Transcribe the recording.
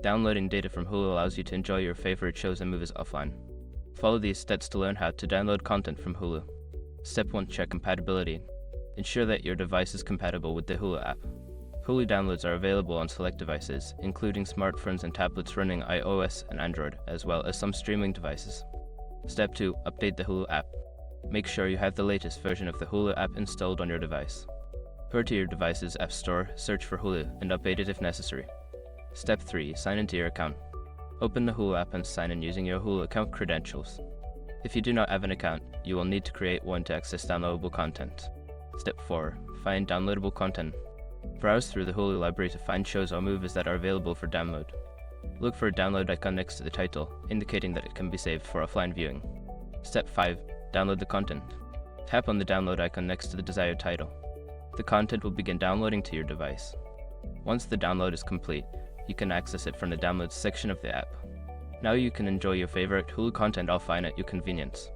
Downloading data from Hulu allows you to enjoy your favorite shows and movies offline. Follow these steps to learn how to download content from Hulu. Step 1. Check compatibility. Ensure that your device is compatible with the Hulu app. Hulu downloads are available on select devices, including smartphones and tablets running iOS and Android, as well as some streaming devices. Step 2. Update the Hulu app. Make sure you have the latest version of the Hulu app installed on your device. Go to your device's App Store, search for Hulu, and update it if necessary. Step 3. Sign into your account. Open the Hulu app and sign in using your Hulu account credentials. If you do not have an account, you will need to create one to access downloadable content. Step 4. Find downloadable content. Browse through the Hulu library to find shows or movies that are available for download. Look for a download icon next to the title, indicating that it can be saved for offline viewing. Step 5. Download the content. Tap on the download icon next to the desired title. The content will begin downloading to your device. Once the download is complete, you can access it from the Downloads section of the app. Now you can enjoy your favorite Hulu content offline at your convenience.